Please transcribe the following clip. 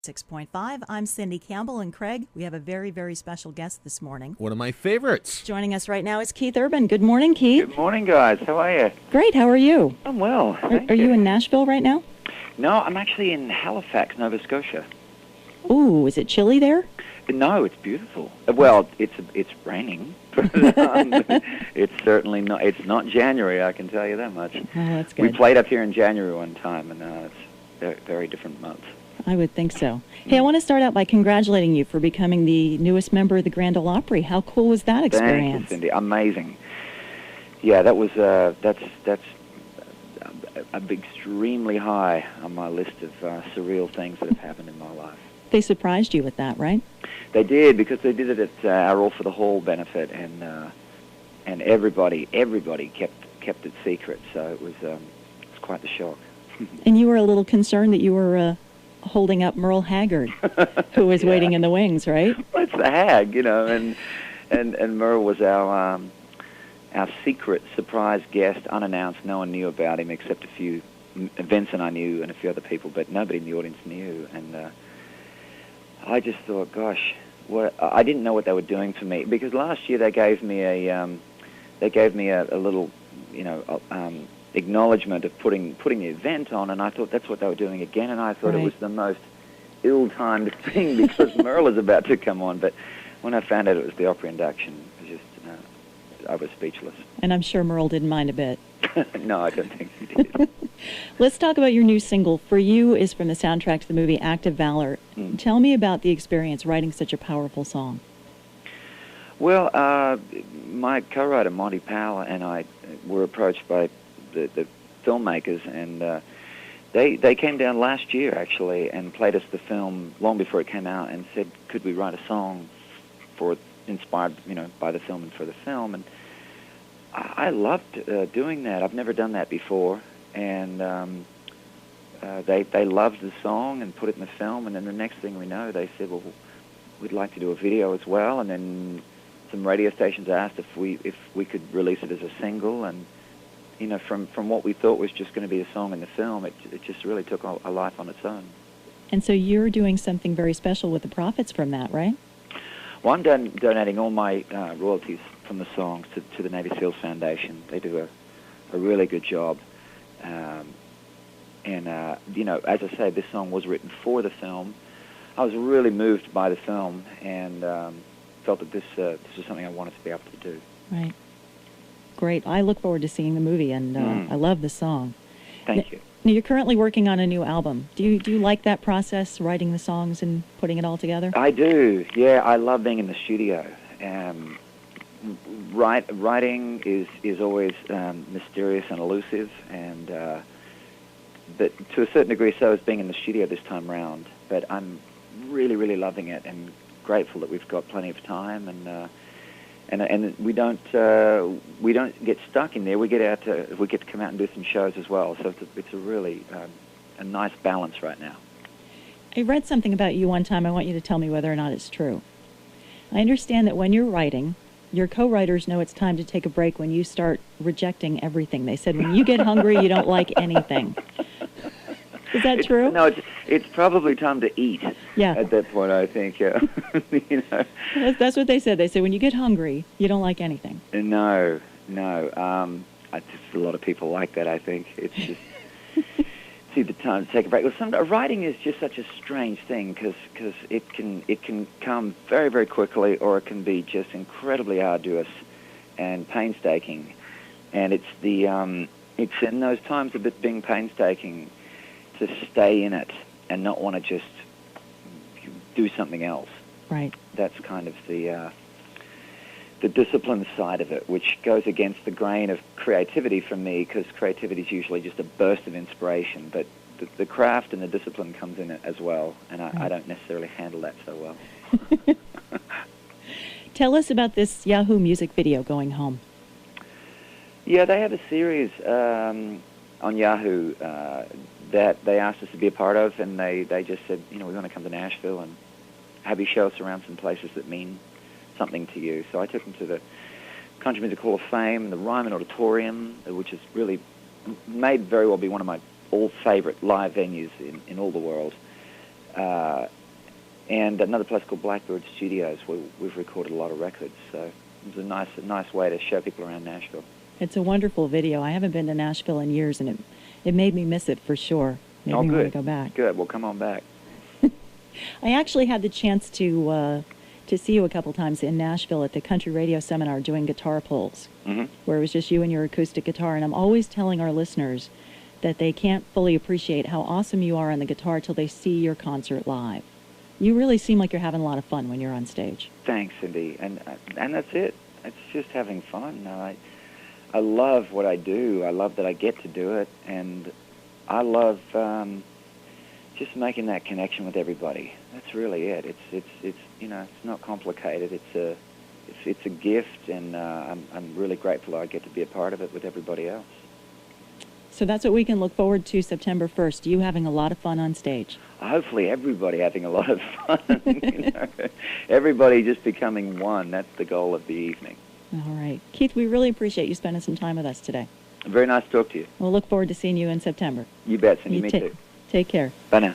6.5. I'm Cindy Campbell, and Craig, we have a very, very special guest this morning. One of my favorites. Joining us right now is Keith Urban. Good morning, Keith. Good morning, guys. How are you? Great. How are you? I'm well. Are you in Nashville right now? No, I'm actually in Halifax, Nova Scotia. Ooh, is it chilly there? No, it's beautiful. Well, it's raining. It's certainly not. It's not January, I can tell you that much. Oh, that's good. We played up here in January one time, and it's very, very different months. I would think so. Hey, I want to start out by congratulating you for becoming the newest member of the Grand Ole Opry. How cool was that experience? Thank you, Cindy. Amazing. Yeah, that was that's extremely high on my list of surreal things that have happened in my life. They surprised you with that, right? They did, because they did it at our All for the Hall benefit, and everybody kept it secret. So it was quite the shock. And you were a little concerned that you were holding up Merle Haggard, who was waiting in the wings, right? Well, it's the Hag, you know, and Merle was our secret surprise guest, unannounced. No one knew about him except a few. Vincent I knew and a few other people, but nobody in the audience knew. And I just thought, gosh, I didn't know what they were doing for me, because last year they gave me a little, you know, acknowledgement of putting the event on, and I thought that's what they were doing again, and I thought it was the most ill-timed thing because Merle is about to come on. But when I found out it was the Opry induction, I was speechless. And I'm sure Merle didn't mind a bit. No, I don't think he did. Let's talk about your new single, For You, is from the soundtrack to the movie Act of Valor. Tell me about the experience writing such a powerful song. Well, my co-writer, Monty Powell, and I were approached by the filmmakers, and they came down last year, actually, and played us the film long before it came out and said, could we write a song for inspired, you know, by the film and for the film. And I loved doing that. I've never done that before, and they loved the song and put it in the film. And then the next thing we know, they said, well, we'd like to do a video as well. And then some radio stations asked if we could release it as a single. And you know, from what we thought was just going to be a song in the film, it just really took a life on its own. And so you're doing something very special with the profits from that, right? Well, I'm donating all my royalties from the songs to the Navy SEALs Foundation. They do a really good job. And you know, as I say, this song was written for the film. I was really moved by the film, and felt that this was something I wanted to be able to do. Right. Great. I look forward to seeing the movie, and I love the song. Thank you. Now, you're currently working on a new album. Do you like that process, writing the songs and putting it all together? I do. Yeah, I love being in the studio. Writing is always mysterious and elusive, and but to a certain degree, so is being in the studio this time round. But I'm really, really loving it, and grateful that we've got plenty of time, and we don't get stuck in there. We get to come out and do some shows as well. So it's a really a nice balance right now. I read something about you one time. I want you to tell me whether or not it's true. I understand that when you're writing, your co-writers know it's time to take a break when you start rejecting everything. They said when you get hungry, you don't like anything. Is that true? No, it's probably time to eat. Yeah. At that point, I think. Yeah. You know. That's what they said. They said when you get hungry, you don't like anything. No. Just a lot of people like that. I think it's just see the time to take a break. Well, writing is just such a strange thing because it can come very, very quickly, or it can be just incredibly arduous and painstaking. And it's in those times of it being painstaking to stay in it and not want to just do something else. Right. That's kind of the discipline side of it, which goes against the grain of creativity for me, because creativity is usually just a burst of inspiration, but the craft and the discipline comes in it as well, and I don't necessarily handle that so well. Tell us about this Yahoo music video, Going Home. Yeah, they have a series on Yahoo that they asked us to be a part of, and they just said, you know, we want to come to Nashville and have you show us around some places that mean something to you. So I took them to the Country Music Hall of Fame and the Ryman Auditorium, which is really may very well be one of my all favorite live venues in all the world. and another place called Blackbird Studios, where we've recorded a lot of records. So it was a nice way to show people around Nashville. It's a wonderful video. I haven't been to Nashville in years, and it made me miss it for sure. Made me want to go back. Good. Well, come on back. I actually had the chance to see you a couple times in Nashville at the Country Radio Seminar doing guitar pulls, where it was just you and your acoustic guitar. And I'm always telling our listeners that they can't fully appreciate how awesome you are on the guitar till they see your concert live. You really seem like you're having a lot of fun when you're on stage. Thanks, Cindy. And that's it. It's just having fun. I love what I do. I love that I get to do it, and I love just making that connection with everybody. That's really it. It's it's not complicated. It's a gift, and I'm really grateful I get to be a part of it with everybody else. So that's what we can look forward to September 1st. You having a lot of fun on stage. Hopefully everybody having a lot of fun. Everybody just becoming one. That's the goal of the evening. All right. Keith, we really appreciate you spending some time with us today. Very nice to talk to you. We'll look forward to seeing you in September. You bet, Cindy. Me too. Take care. Bye now.